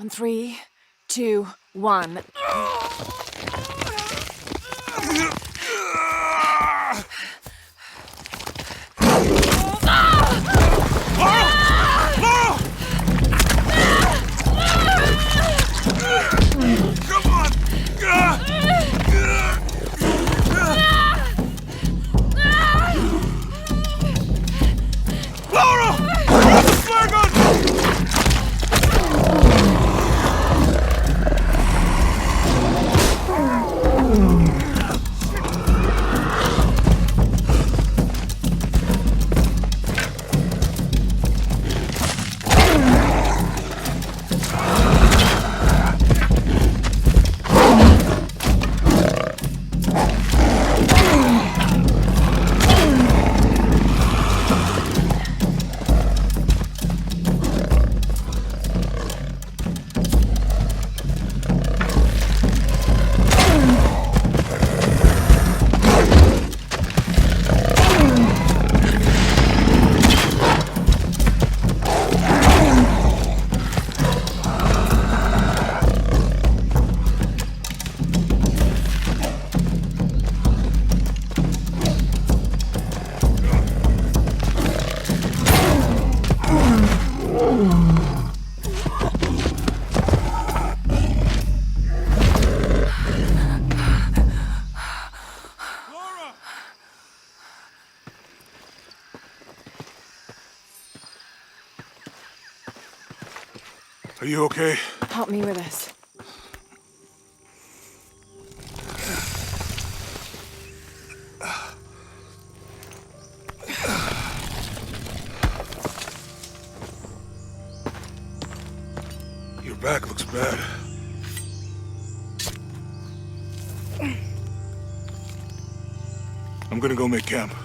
On 3, 2, 1. Are you okay? Help me with this. Your back looks bad. I'm gonna go make camp.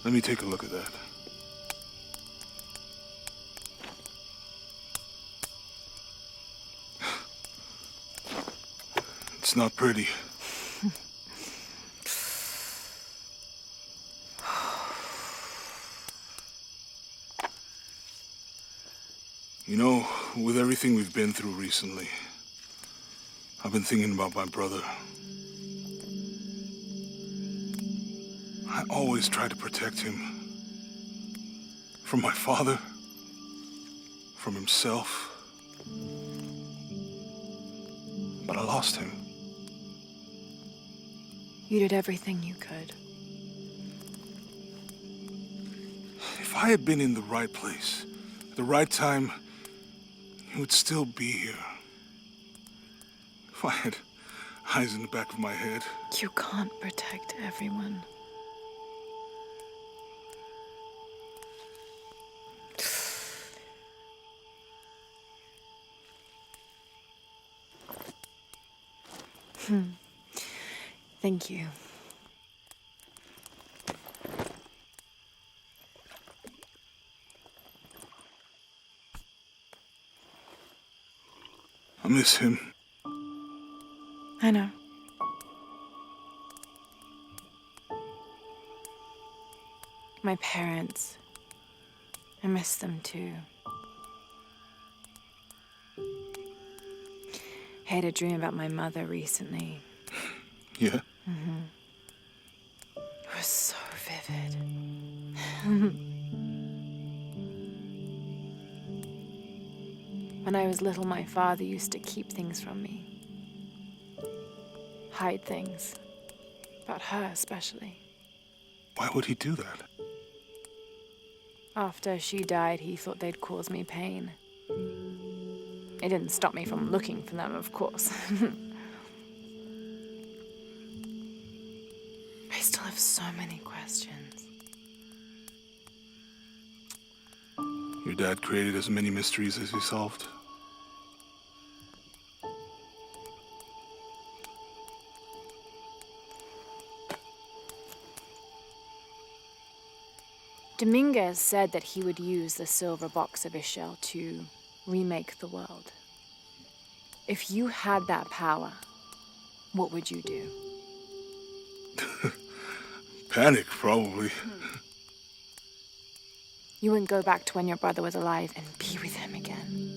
Let me take a look at that. It's not pretty. You know, with everything we've been through recently, I've been thinking about my brother. I always tried to protect him. From my father. From himself. But I lost him. You did everything you could. If I had been in the right place, at the right time, he would still be here. If I had eyes in the back of my head. You can't protect everyone. Thank you. I miss him. I know. My parents. I miss them too. I had a dream about my mother recently. Yeah? It was so vivid. When I was little, my father used to keep things from me. Hide things. About her, especially. Why would he do that? After she died, he thought they'd cause me pain. It didn't stop me from looking for them, of course. I still have so many questions. Your dad created as many mysteries as he solved. Dominguez said that he would use the silver box of Ishel to remake the world. If you had that power, what would you do? Panic, probably. You wouldn't go back to when your brother was alive and be with him again.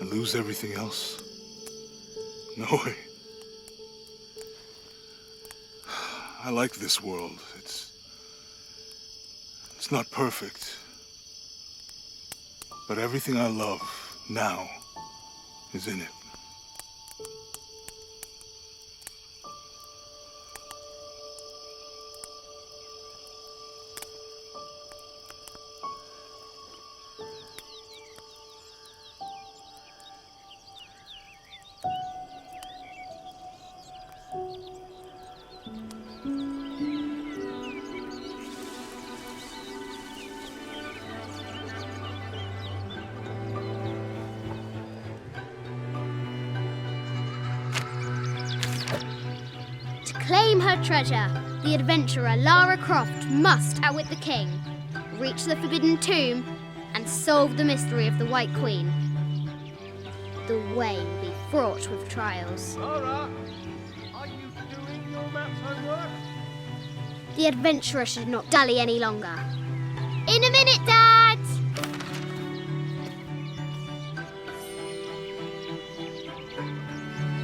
And lose everything else? No way. I like this world. It's not perfect. But everything I love now is in it. To claim her treasure, the adventurer Lara Croft must outwit the king, reach the Forbidden Tomb, and solve the mystery of the White Queen. The way will be fraught with trials. Lara, are you doing your maths homework? The adventurer should not dally any longer. In a minute, Dad!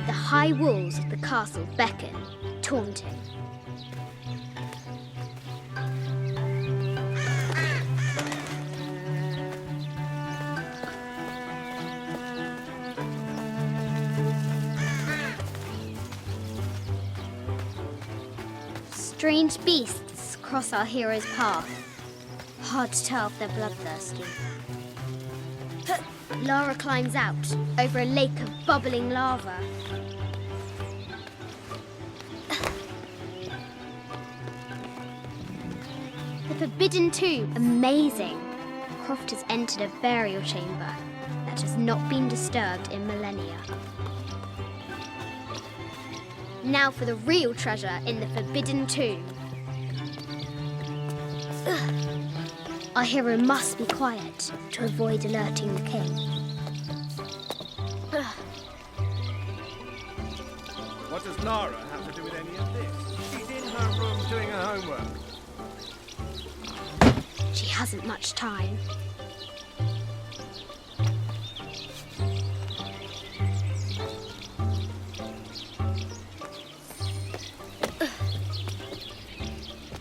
The high walls of the castle beckon, taunting. Strange beasts cross our hero's path. Hard to tell if they're bloodthirsty. Lara climbs out over a lake of bubbling lava. The Forbidden Tomb, amazing. Croft has entered a burial chamber that has not been disturbed in millennia. Now for the real treasure in the Forbidden Tomb. Our hero must be quiet to avoid alerting the king. What does Lara have to do with any of this? She's in her room doing her homework. She hasn't much time.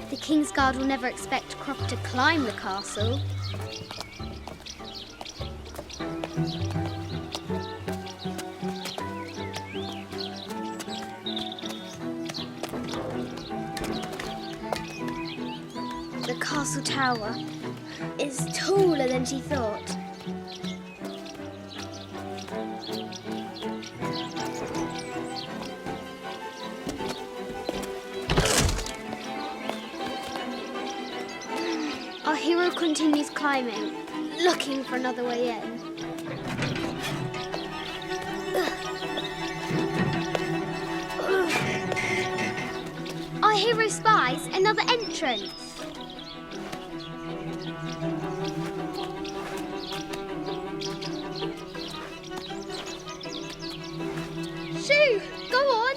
The Kingsguard will never expect Croft to climb the castle. The castle tower is taller than she thought. Our hero continues climbing, looking for another way in. Our hero spies another entrance. Shoo! Go on!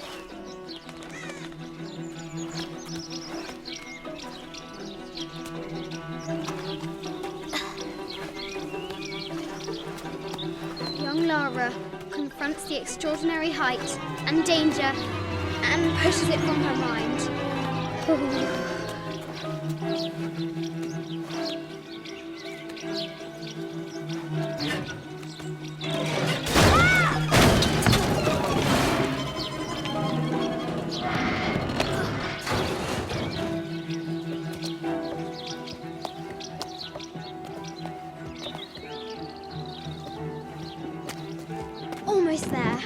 Young Lara confronts the extraordinary height and danger and pushes it from her mind. Almost there.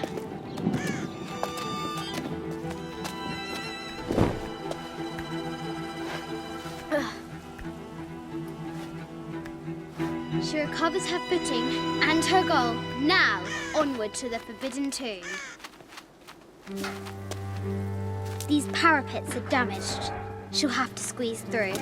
She recovers her footing and her goal. Now, onward to the Forbidden Tomb. These parapets are damaged. She'll have to squeeze through.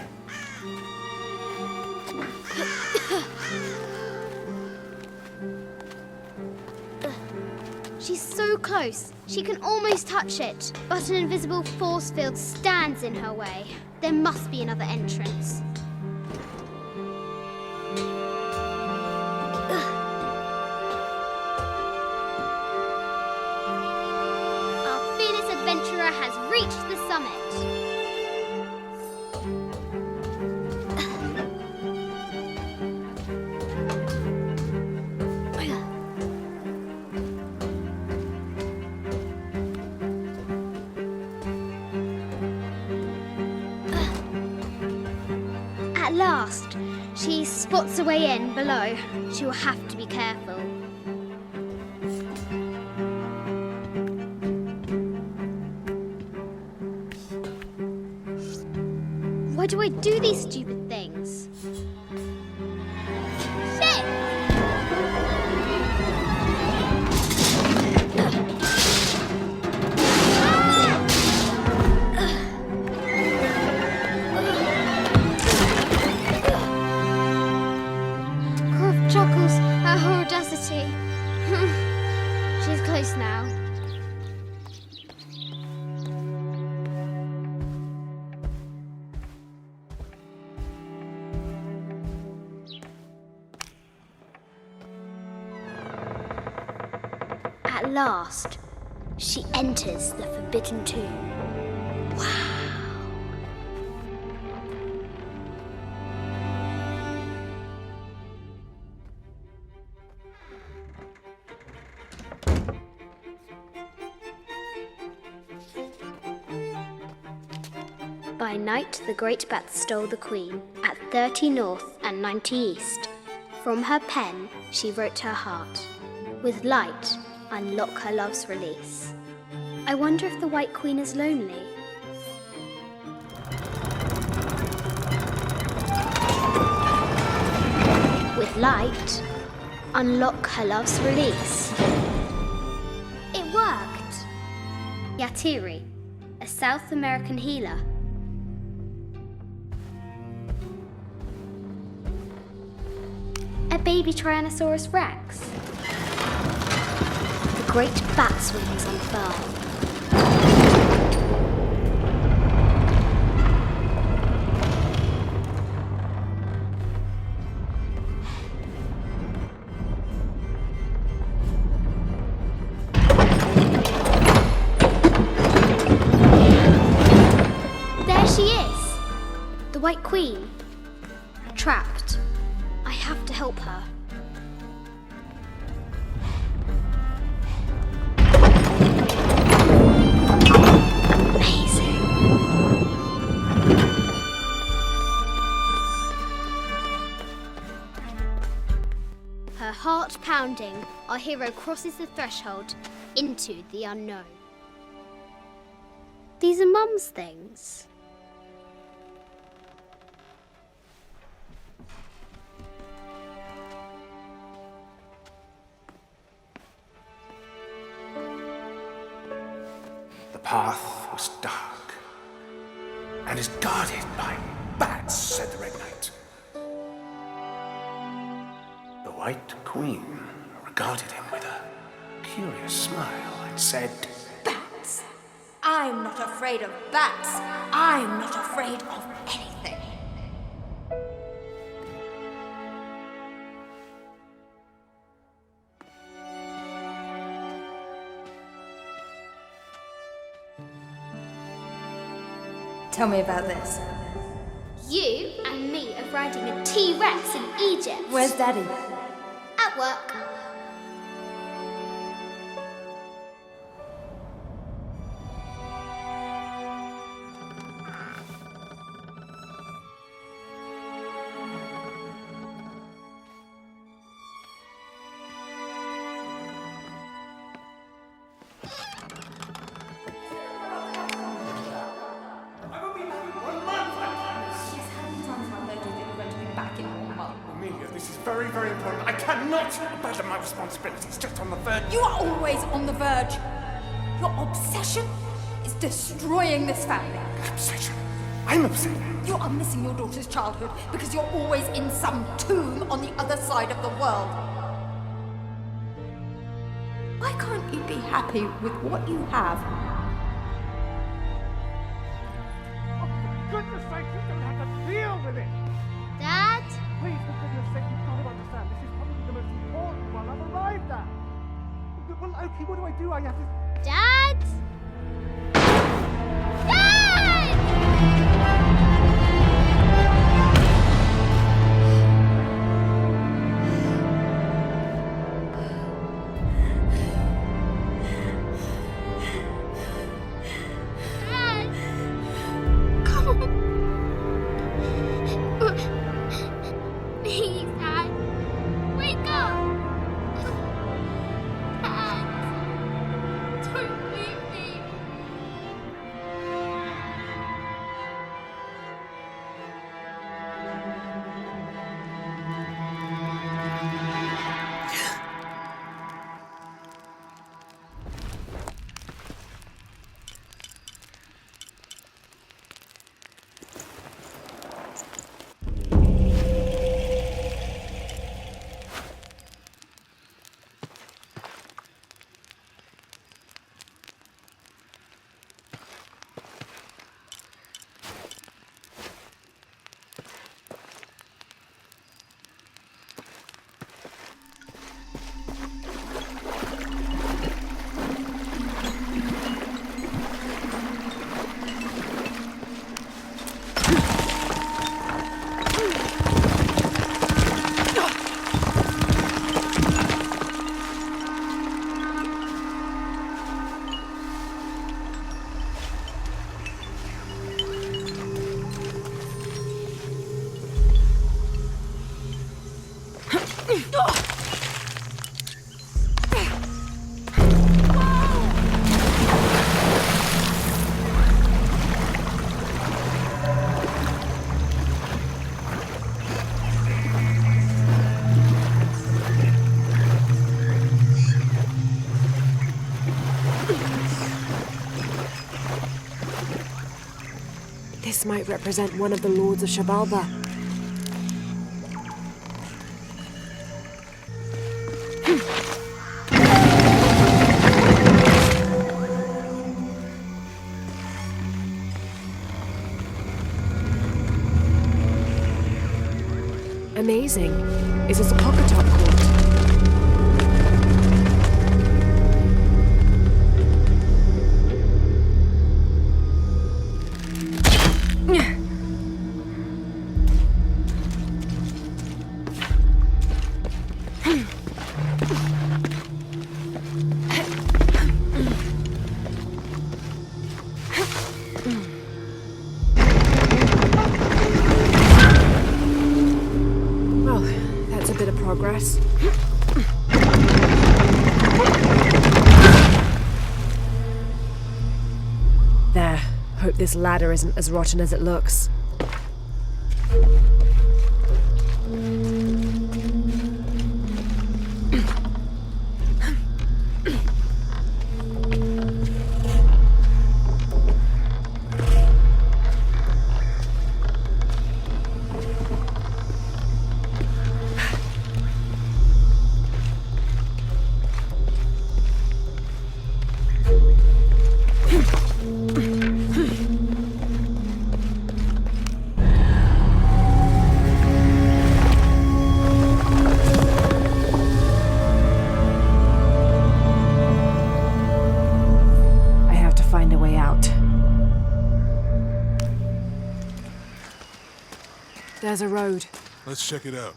She's so close. She can almost touch it. But an invisible force field stands in her way. There must be another entrance. Our fearless adventurer has reached the summit. At last, she spots a way in below. She will have to be careful. Why do I do these stupid things? Shit! Croft chuckles at her audacity. She's close now. At last, she enters the Forbidden Tomb. Wow! By night, the great bat stole the queen at 30 north and 90 east. From her pen, she wrote her heart. With light, unlock her love's release. I wonder if the White Queen is lonely. With light, unlock her love's release. It worked! Yatiri, a South American healer. A baby Tyrannosaurus Rex. The great bat's wings unfurl. There she is! The White Queen. Trapped. I have to help her. Amazing. Her heart pounding, our hero crosses the threshold into the unknown. These are Mum's things. The path was dark and is guarded by bats, said the Red Knight. The White Queen regarded him with a curious smile and said, Bats! I'm not afraid of bats. I'm not afraid of anything. Tell me about this. You and me are riding a T-Rex in Egypt. Where's Daddy? At work. Amelia, this is very, very important. I cannot abandon my responsibilities just on the verge. You are always on the verge. Your obsession is destroying this family. Obsession. I'm upset. You are missing your daughter's childhood because you're always in some tomb on the other side of the world. Why can't you be happy with what you have? Oh, for goodness sake, you don't have to deal with it! Dad? Please, for goodness sake, you've got to understand. This is probably the most important one I've arrived at. Well, okay, what do? I have to... Dad? Please, Dad. Wake up. Dad. Don't leave me. This might represent one of the lords of Shabalba. Amazing. Is this a Pocketot court? Progress. There. Hope this ladder isn't as rotten as it looks. There's a road. Let's check it out.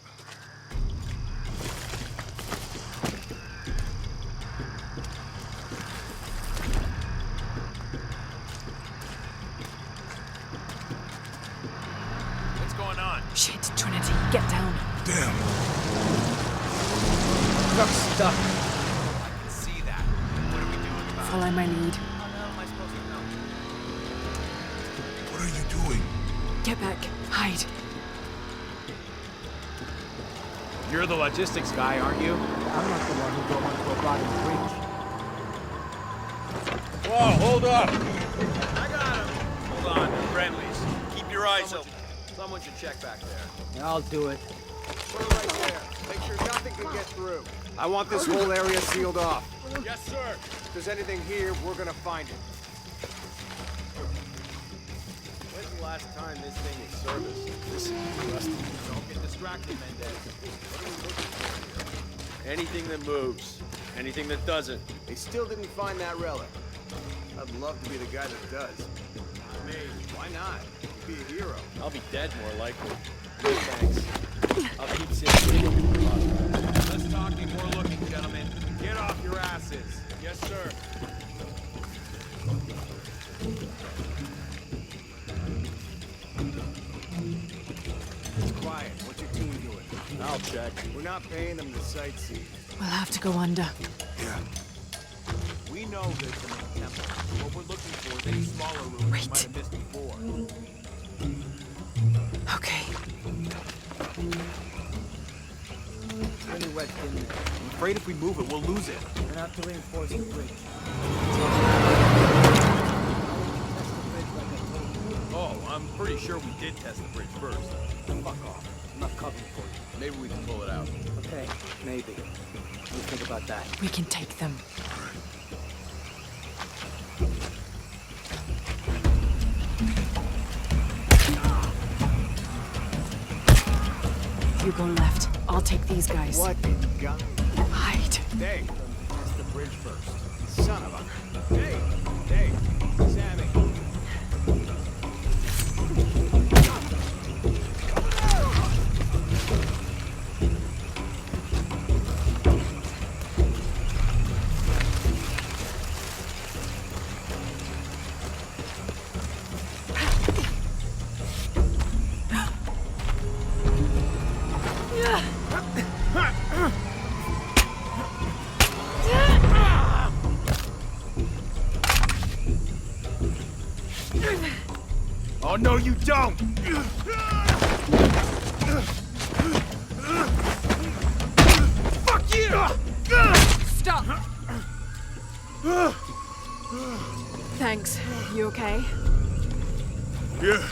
What's going on? Shit, Trinity, get down. Damn. Truck's stuck. I can see that. What are we doing about it? Follow my lead. How the hell am I supposed to know? What are you doing? Get back. Hide. You're the logistics guy, aren't you? I'm not the one who got onto a body bridge. Whoa, hold up! I got him. Hold on, they're friendlies. Keep your eyes open. Someone should check back there. I'll do it. Put it right there. Make sure nothing can get through. I want this whole area sealed off. Yes, sir. If there's anything here, we're gonna find it. When's the last time this thing was serviced? This is rusty. Don't get distracted, Mendez. What are we looking for here? Anything that moves. Anything that doesn't. They still didn't find that relic. I'd love to be the guy that does. Not me. Why not? You'd be a hero. I'll be dead more likely. No thanks. I'll keep seriously looking for lost. Less talking, more looking, gentlemen. Get off your asses. Yes, sir. It's quiet. What's your team doing? I'll check. We're not paying them to sightsee. We'll have to go under. Yeah. We know there's the main temple. What we're looking for is any smaller ruins we might have missed before. Okay. Really wet in there. I'm afraid if we move it, we'll lose it. We're have to reinforce the bridge. Oh, I'm pretty sure we did test the bridge first. Fuck off. I'm not covering for you. Maybe we can pull it out. Okay, maybe. What do you think about that? We can take them. You go left. I'll take these guys. What in God? Hide. Dave, test the bridge first. Son of a... Dave, Sammy. Oh, no, you don't! Fuck you! Stop! Thanks. You okay? Yeah.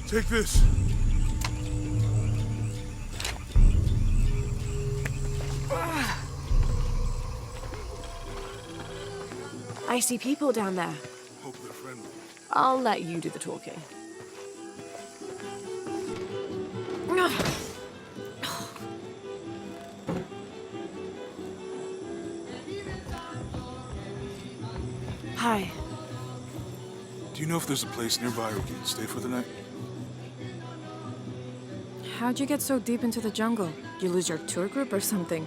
Take this. I see people down there. Hope they're friendly. I'll let you do the talking. Hi. Do you know if there's a place nearby we can stay for the night? How'd you get so deep into the jungle? You lose your tour group or something?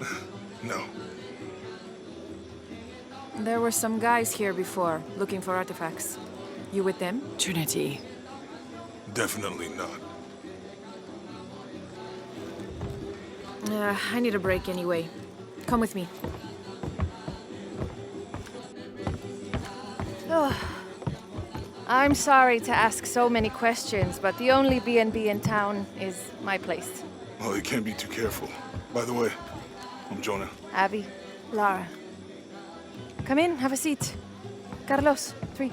No. There were some guys here before, looking for artifacts. You with them? Trinity. Definitely not. I need a break anyway. Come with me. Ugh. I'm sorry to ask so many questions, but the only B&B in town is my place. Oh, you can't be too careful. By the way, I'm Jonah. Abby, Lara. Come in, have a seat. Carlos, 3.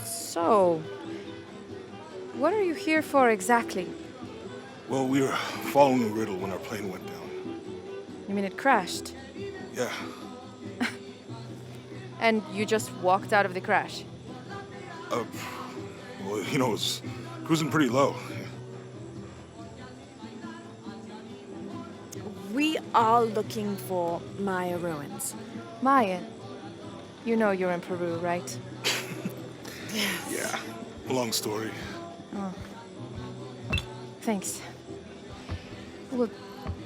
So, what are you here for exactly? Well, we were following a riddle when our plane went down. You mean it crashed? Yeah. And you just walked out of the crash? Well, you know, it was cruising pretty low. We are looking for Maya ruins. Maya? You know you're in Peru, right? Yeah. Long story. Oh. Thanks. Well,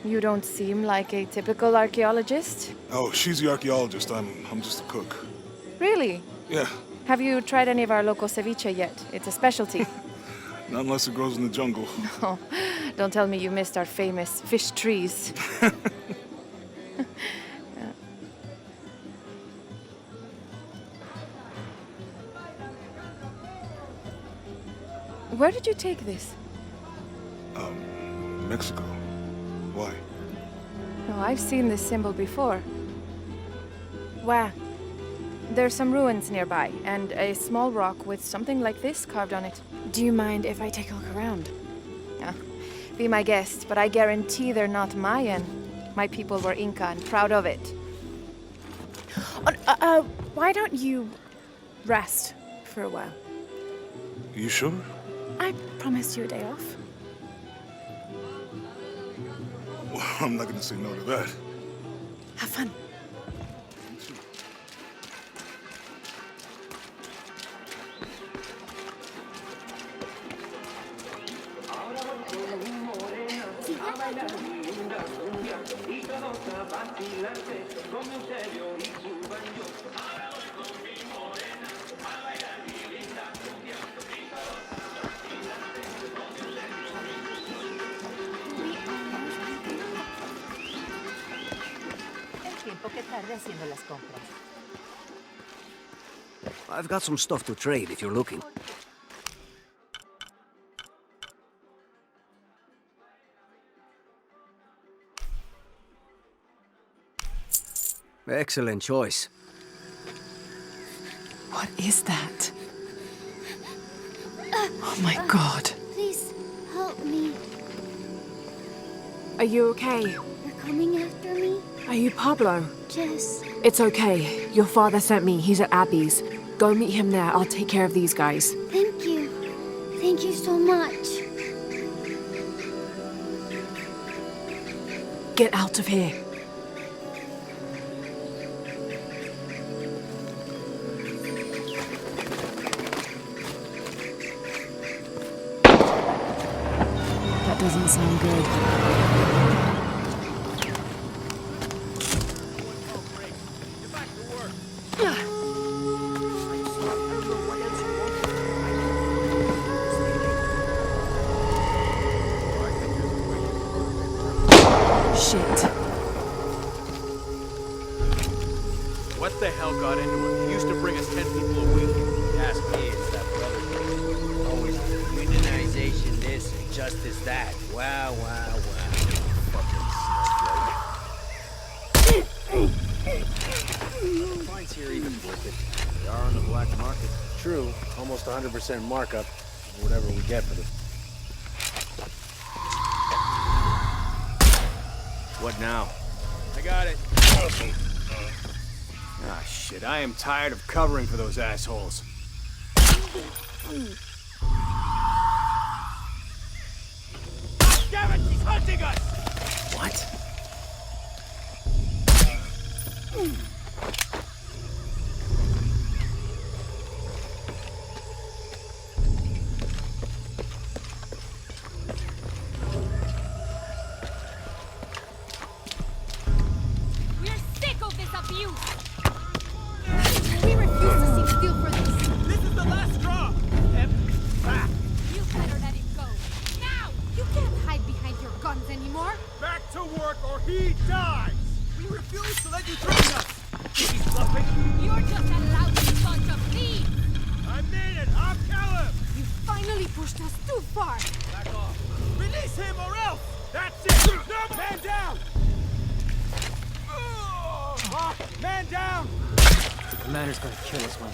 you don't seem like a typical archaeologist. Oh, she's the archaeologist. I'm just a cook. Really? Yeah. Have you tried any of our local ceviche yet? It's a specialty. Not unless it grows in the jungle. Oh, don't tell me you missed our famous fish trees. Where did you take this? Mexico. Why? Oh, I've seen this symbol before. Where? There's some ruins nearby, and a small rock with something like this carved on it. Do you mind if I take a look around? Be my guest, but I guarantee they're not Mayan. My people were Inca and proud of it. Why don't you rest for a while? You sure? I promised you a day off. Well, I'm not gonna say no to that. Have fun. I've got some stuff to trade if you're looking. Excellent choice. What is that? Oh my god. Please help me. Are you okay? They're coming after me. Are you Pablo? Jess. It's okay. Your father sent me. He's at Abby's. Go meet him there. I'll take care of these guys. Thank you. Thank you so much. Get out of here. That doesn't sound good. Get back to work. Shit. What the hell got into him? He used to bring us 10 people a week. Ask me, it's that brother thing. Always unionization this and justice that. Wow, wow, wow. Fines here even worth it. They are on the black market. True, almost 100% markup. Whatever we get for them. What now? I got it. Ah, shit, I am tired of covering for those assholes. Damn it, he's hunting us! What? We're sick of this abuse. We refuse to see steel for this. This is the last straw! Back! You better let it go. Now! You can't hide behind your guns anymore. Back to work or he dies! We refuse to let you join us! Think he's bluffing? You're just a lousy bunch of thieves. I mean it! I'll kill him! You finally pushed us too far. Back off! Release him or else! That's it! No! Man down! Man down! The commander's gonna kill us, man.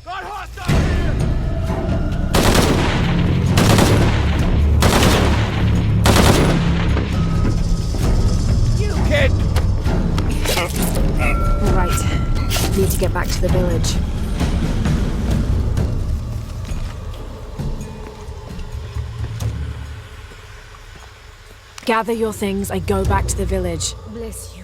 Got hostile here! You kid! All right. Need to get back to the village. Gather your things. I go back to the village. Bless you.